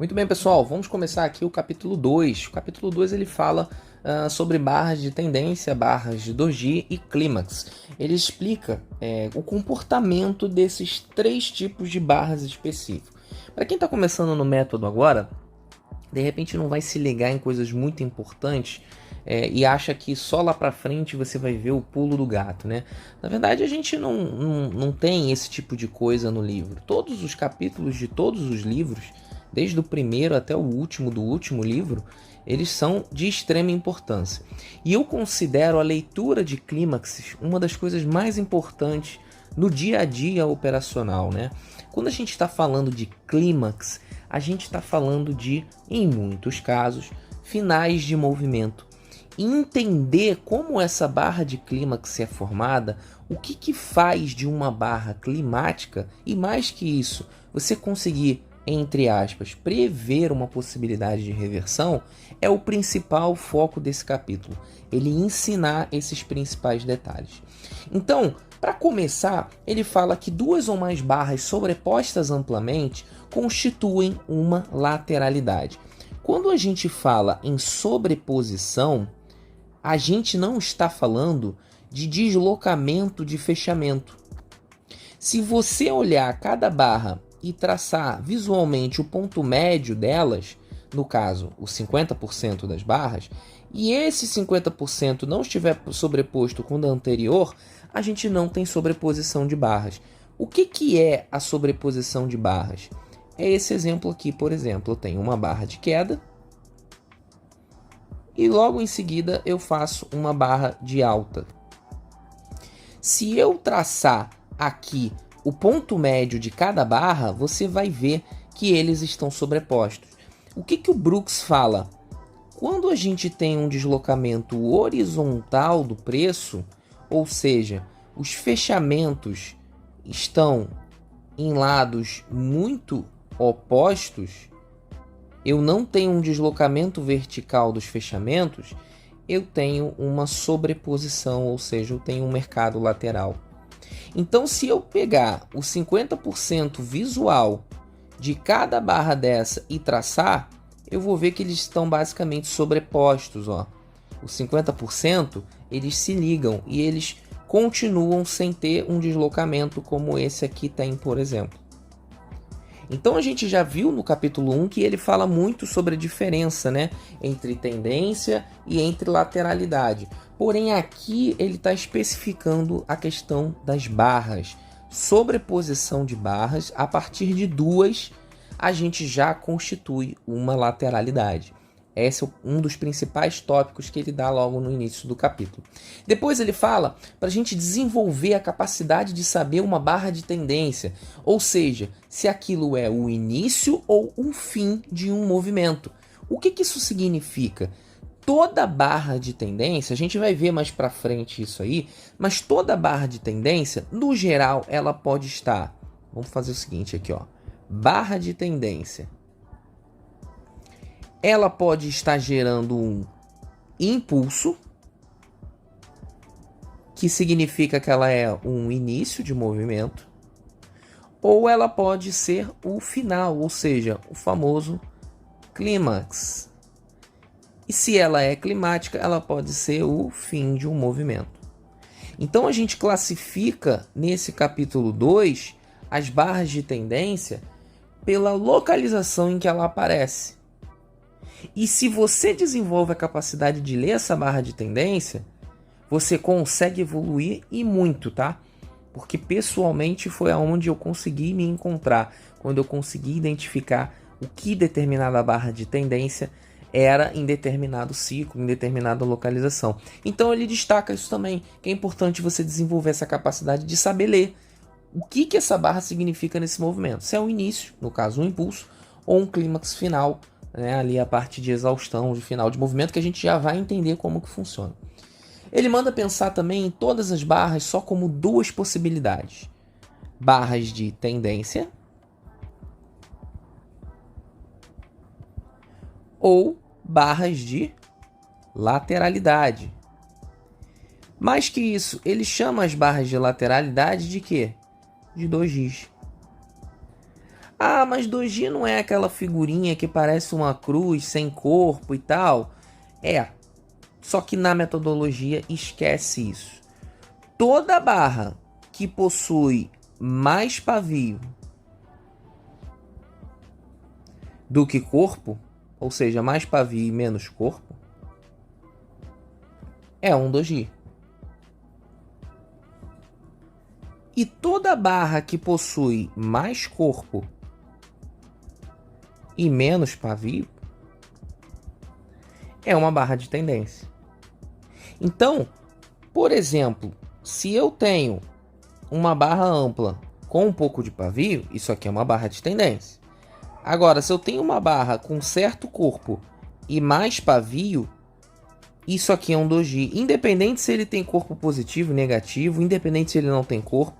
Muito bem, pessoal, vamos começar aqui o capítulo 2. O capítulo 2 ele fala sobre barras de tendência, barras de doji e clímax. Ele explica o comportamento desses três tipos de barras específicos. Para quem está começando no método agora, de repente não vai se ligar em coisas muito importantes e acha que só lá para frente você vai ver o pulo do gato, né? Na verdade, a gente não tem esse tipo de coisa no livro. Todos os capítulos de todos os livros, desde o primeiro até o último do último livro, eles são de extrema importância. E eu considero a leitura de clímaxes uma das coisas mais importantes no dia a dia operacional, né? Quando a gente está falando de clímax, a gente está falando de, em muitos casos, finais de movimento. E entender como essa barra de clímax é formada, o que faz de uma barra climática, e mais que isso, você conseguir, entre aspas, prever uma possibilidade de reversão, é o principal foco desse capítulo. Ele ensinar esses principais detalhes. Então, para começar, ele fala que duas ou mais barras sobrepostas amplamente constituem uma lateralidade. Quando a gente fala em sobreposição, a gente não está falando de deslocamento de fechamento. Se você olhar cada barra e traçar visualmente o ponto médio delas, no caso, os 50% das barras, e esse 50% não estiver sobreposto com o da anterior, a gente não tem sobreposição de barras. O que é a sobreposição de barras? É esse exemplo aqui, por exemplo, eu tenho uma barra de queda e logo em seguida eu faço uma barra de alta. Se eu traçar aqui o ponto médio de cada barra, você vai ver que eles estão sobrepostos. O que o Brooks fala? Quando a gente tem um deslocamento horizontal do preço, ou seja, os fechamentos estão em lados muito opostos, eu não tenho um deslocamento vertical dos fechamentos, eu tenho uma sobreposição, ou seja, eu tenho um mercado lateral. Então, se eu pegar o 50% visual de cada barra dessa e traçar, eu vou ver que eles estão basicamente sobrepostos. Ó. Os 50% eles se ligam e eles continuam sem ter um deslocamento como esse aqui tem, por exemplo. Então a gente já viu no capítulo 1 que ele fala muito sobre a diferença, né, entre tendência e entre lateralidade. Porém aqui ele está especificando a questão das barras. Sobreposição de barras, a partir de duas a gente já constitui uma lateralidade. Esse é um dos principais tópicos que ele dá logo no início do capítulo. Depois ele fala para a gente desenvolver a capacidade de saber uma barra de tendência, ou seja, se aquilo é o início ou o fim de um movimento. O que isso significa? Toda barra de tendência, a gente vai ver mais para frente isso aí, mas toda barra de tendência, no geral, ela pode estar... Vamos fazer o seguinte aqui, ó. Barra de tendência. Ela pode estar gerando um impulso, que significa que ela é um início de movimento, ou ela pode ser o final, ou seja, o famoso clímax. E se ela é climática, ela pode ser o fim de um movimento. Então a gente classifica nesse capítulo 2 as barras de tendência pela localização em que ela aparece. E se você desenvolve a capacidade de ler essa barra de tendência, você consegue evoluir e muito, tá? Porque pessoalmente foi aonde eu consegui me encontrar, quando eu consegui identificar o que determinada barra de tendência era em determinado ciclo, em determinada localização. Então ele destaca isso também, que é importante você desenvolver essa capacidade de saber ler o que essa barra significa nesse movimento. Se é um início, no caso um impulso, ou um clímax final, né, ali a parte de exaustão, de final de movimento, que a gente já vai entender como que funciona. Ele manda pensar também em todas as barras só como duas possibilidades. Barras de tendência ou barras de lateralidade. Mais que isso, ele chama as barras de lateralidade de quê? De dojis. Ah, mas doji não é aquela figurinha que parece uma cruz sem corpo e tal? É, só que na metodologia esquece isso. Toda barra que possui mais pavio do que corpo, ou seja, mais pavio e menos corpo, é um doji. E toda barra que possui mais corpo e menos pavio é uma barra de tendência. Então, por exemplo, se eu tenho uma barra ampla com um pouco de pavio, isso aqui é uma barra de tendência. Agora, se eu tenho uma barra com certo corpo e mais pavio, isso aqui é um doji. Independente se ele tem corpo positivo, negativo, independente se ele não tem corpo,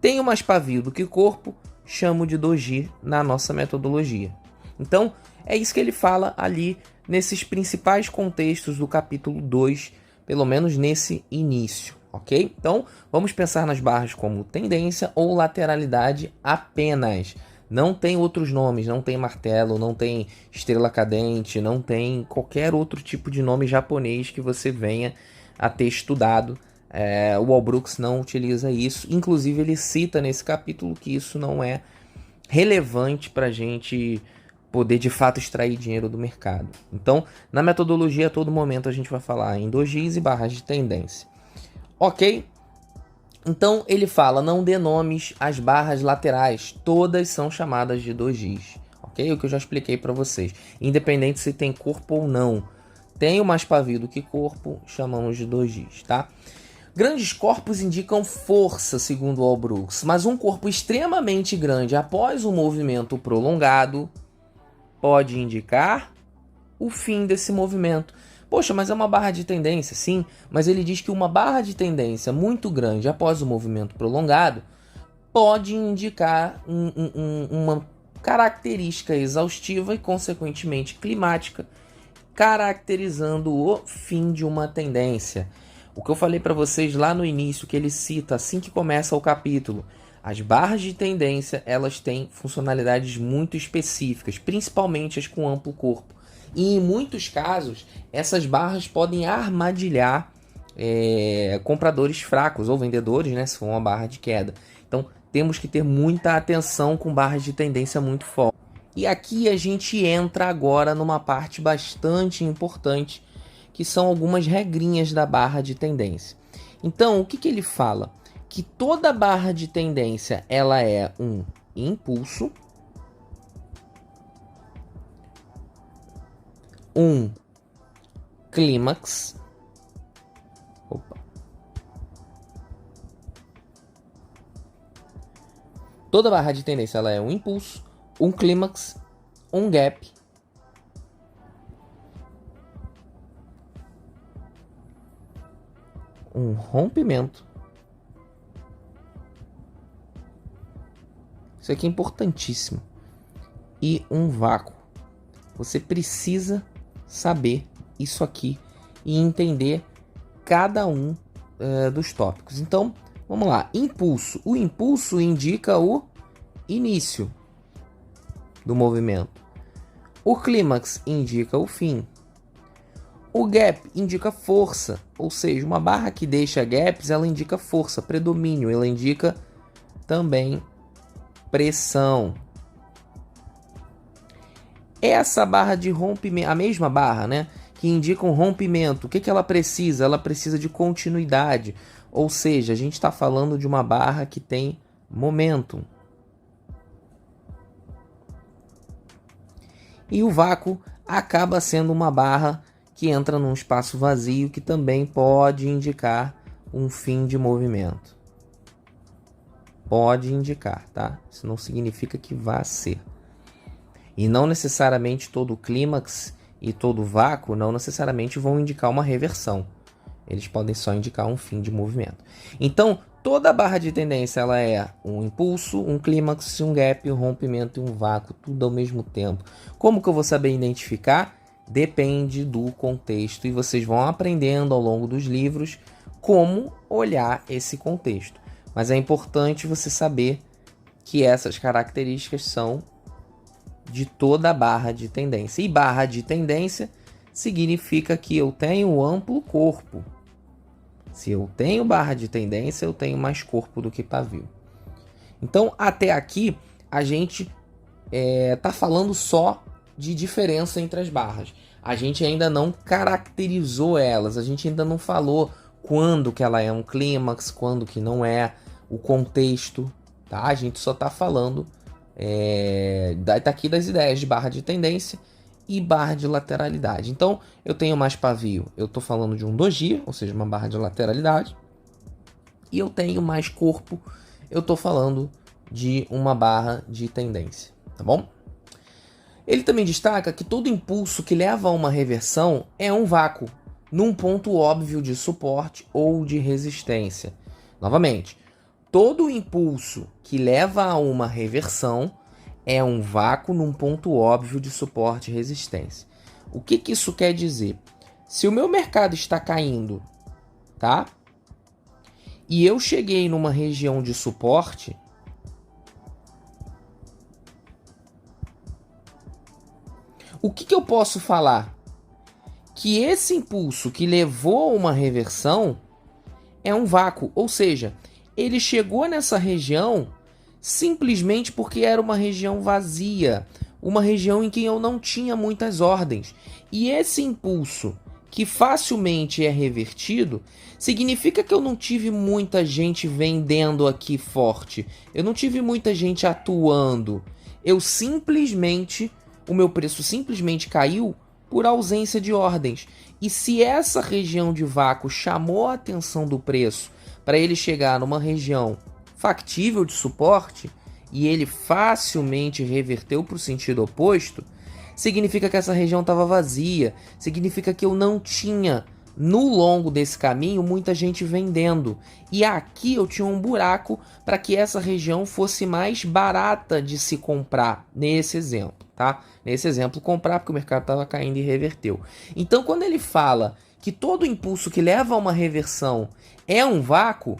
tenho mais pavio do que corpo, chamo de doji na nossa metodologia. Então, é isso que ele fala ali nesses principais contextos do capítulo 2, pelo menos nesse início, ok? Então, vamos pensar nas barras como tendência ou lateralidade apenas. Não tem outros nomes, não tem martelo, não tem estrela cadente, não tem qualquer outro tipo de nome japonês que você venha a ter estudado. O Walbrooks não utiliza isso. Inclusive, ele cita nesse capítulo que isso não é relevante para a gente poder de fato extrair dinheiro do mercado. Então, na metodologia, a todo momento a gente vai falar em dojis e barras de tendência. Ok? Então, ele fala, não dê nomes às barras laterais, todas são chamadas de dojis. Ok? O que eu já expliquei para vocês. Independente se tem corpo ou não. Tenho mais pavio do que corpo, chamamos de dojis, tá? Grandes corpos indicam força, segundo Walbrooks, mas um corpo extremamente grande após um movimento prolongado pode indicar o fim desse movimento. Poxa, mas é uma barra de tendência, sim, mas ele diz que uma barra de tendência muito grande após o movimento prolongado pode indicar uma característica exaustiva e, consequentemente, climática, caracterizando o fim de uma tendência. O que eu falei para vocês lá no início, que ele cita assim que começa o capítulo, as barras de tendência, elas têm funcionalidades muito específicas, principalmente as com amplo corpo. E em muitos casos, essas barras podem armadilhar compradores fracos ou vendedores, né, se for uma barra de queda. Então, temos que ter muita atenção com barras de tendência muito forte. E aqui a gente entra agora numa parte bastante importante, que são algumas regrinhas da barra de tendência. Então, o que ele fala? Que toda barra de tendência ela é um impulso, um clímax, toda barra de tendência ela é um impulso, um clímax, um gap, um rompimento. Isso aqui é importantíssimo. E um vácuo. Você precisa saber isso aqui e entender cada um dos tópicos. Então, vamos lá. Impulso. O impulso indica o início do movimento. O clímax indica o fim. O gap indica força, ou seja, uma barra que deixa gaps, ela indica força, predomínio, ela indica também pressão. Essa barra de rompimento, a mesma barra, né, que indica um rompimento, o que ela precisa? Ela precisa de continuidade, ou seja, a gente está falando de uma barra que tem momentum. E o vácuo acaba sendo uma barra que entra num espaço vazio, que também pode indicar um fim de movimento. Pode indicar, tá? Isso não significa que vá ser. E não necessariamente todo clímax e todo vácuo não necessariamente vão indicar uma reversão. Eles podem só indicar um fim de movimento. Então, toda barra de tendência ela é um impulso, um clímax, um gap, um rompimento e um vácuo, tudo ao mesmo tempo. Como que eu vou saber identificar? Depende do contexto e vocês vão aprendendo ao longo dos livros como olhar esse contexto. Mas é importante você saber que essas características são de toda a barra de tendência. E barra de tendência significa que eu tenho amplo corpo. Se eu tenho barra de tendência, eu tenho mais corpo do que pavio. Então, até aqui, a gente está falando só de diferença entre as barras. A gente ainda não caracterizou elas, a gente ainda não falou quando que ela é um clímax, quando que não é, o contexto, tá? A gente só está falando daqui das ideias de barra de tendência e barra de lateralidade. Então, eu tenho mais pavio, eu estou falando de um doji, ou seja, uma barra de lateralidade, e eu tenho mais corpo, eu estou falando de uma barra de tendência, tá bom? Ele também destaca que todo impulso que leva a uma reversão é um vácuo, num ponto óbvio de suporte ou de resistência. Novamente, todo impulso que leva a uma reversão é um vácuo num ponto óbvio de suporte e resistência. O que isso quer dizer? Se o meu mercado está caindo, tá? E eu cheguei numa região de suporte, o que eu posso falar? Que esse impulso que levou a uma reversão é um vácuo, ou seja, ele chegou nessa região simplesmente porque era uma região vazia, uma região em que eu não tinha muitas ordens. E esse impulso, que facilmente é revertido, significa que eu não tive muita gente vendendo aqui forte, eu não tive muita gente atuando, o meu preço simplesmente caiu por ausência de ordens. E se essa região de vácuo chamou a atenção do preço para ele chegar numa região factível de suporte e ele facilmente reverteu para o sentido oposto, significa que essa região estava vazia, significa que eu não tinha no longo desse caminho muita gente vendendo, e aqui eu tinha um buraco para que essa região fosse mais barata de se comprar, nesse exemplo, tá? Nesse exemplo, comprar porque o mercado estava caindo e reverteu. Então, quando ele fala que todo impulso que leva a uma reversão é um vácuo,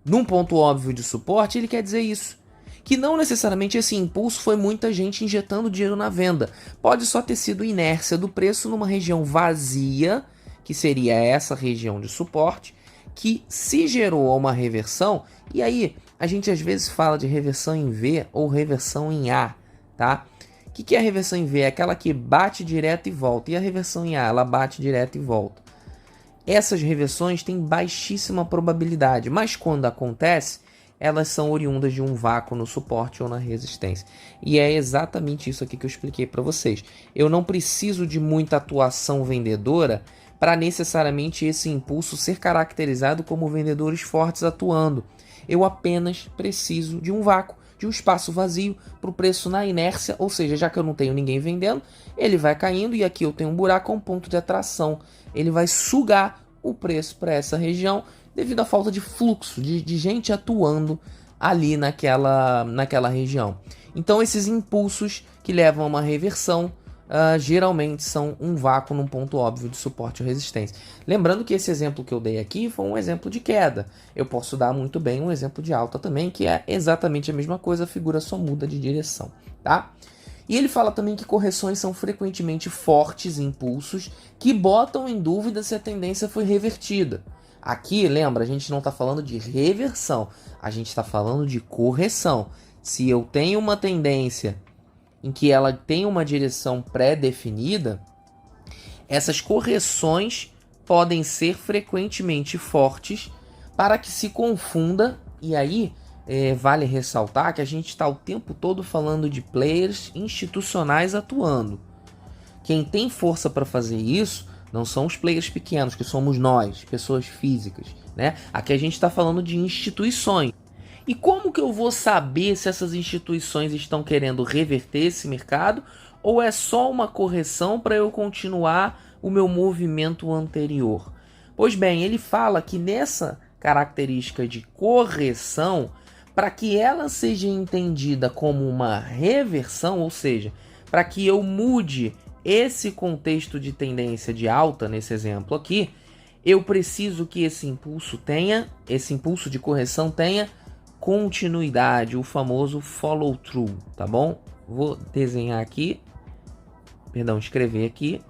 num ponto óbvio de suporte, ele quer dizer isso. Que não necessariamente esse impulso foi muita gente injetando dinheiro na venda. Pode só ter sido inércia do preço numa região vazia, que seria essa região de suporte, que se gerou uma reversão. E aí, a gente às vezes fala de reversão em V ou reversão em A, tá? O que é a reversão em V? É aquela que bate direto e volta. E a reversão em A? Ela bate direto e volta. Essas reversões têm baixíssima probabilidade, mas quando acontece, elas são oriundas de um vácuo no suporte ou na resistência. E é exatamente isso aqui que eu expliquei para vocês. Eu não preciso de muita atuação vendedora para necessariamente esse impulso ser caracterizado como vendedores fortes atuando. Eu apenas preciso de um vácuo, de um espaço vazio para o preço na inércia, ou seja, já que eu não tenho ninguém vendendo, ele vai caindo e aqui eu tenho um buraco, um ponto de atração. Ele vai sugar o preço para essa região devido à falta de fluxo, de gente atuando ali naquela região. Então esses impulsos que levam a uma reversão geralmente são um vácuo num ponto óbvio de suporte ou resistência. Lembrando que esse exemplo que eu dei aqui foi um exemplo de queda. Eu posso dar muito bem um exemplo de alta também, que é exatamente a mesma coisa, a figura só muda de direção, tá? E ele fala também que correções são frequentemente fortes impulsos que botam em dúvida se a tendência foi revertida. Aqui, lembra, a gente não está falando de reversão, a gente está falando de correção. Se eu tenho uma tendência em que ela tem uma direção pré-definida, essas correções podem ser frequentemente fortes para que se confunda, e aí vale ressaltar que a gente está o tempo todo falando de players institucionais atuando. Quem tem força para fazer isso não são os players pequenos, que somos nós, pessoas físicas, né? Aqui a gente está falando de instituições. E como que eu vou saber se essas instituições estão querendo reverter esse mercado ou é só uma correção para eu continuar o meu movimento anterior? Pois bem, ele fala que nessa característica de correção, para que ela seja entendida como uma reversão, ou seja, para que eu mude esse contexto de tendência de alta, nesse exemplo aqui, eu preciso que esse impulso de correção tenha continuidade, o famoso follow through, tá bom? Vou desenhar aqui, perdão, escrever aqui,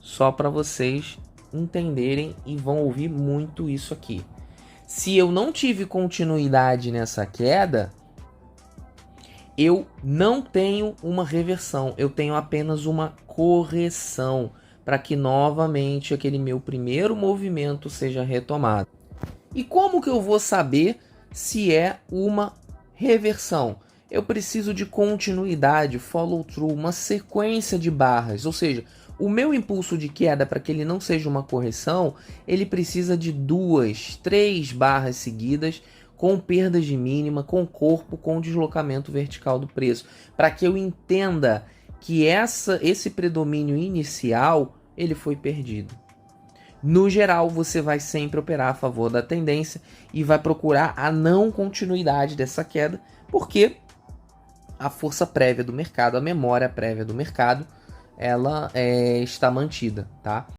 só para vocês entenderem e vão ouvir muito isso aqui. Se eu não tive continuidade nessa queda, eu não tenho uma reversão, eu tenho apenas uma correção para que novamente aquele meu primeiro movimento seja retomado. E como que eu vou saber se é uma reversão? Eu preciso de continuidade, follow through, uma sequência de barras, ou seja, o meu impulso de queda, para que ele não seja uma correção, ele precisa de 2, 3 barras seguidas, com perdas de mínima, com corpo, com deslocamento vertical do preço, para que eu entenda que esse predomínio inicial ele foi perdido. No geral, você vai sempre operar a favor da tendência e vai procurar a não continuidade dessa queda, porque a força prévia do mercado, a memória prévia do mercado, ela está mantida, tá?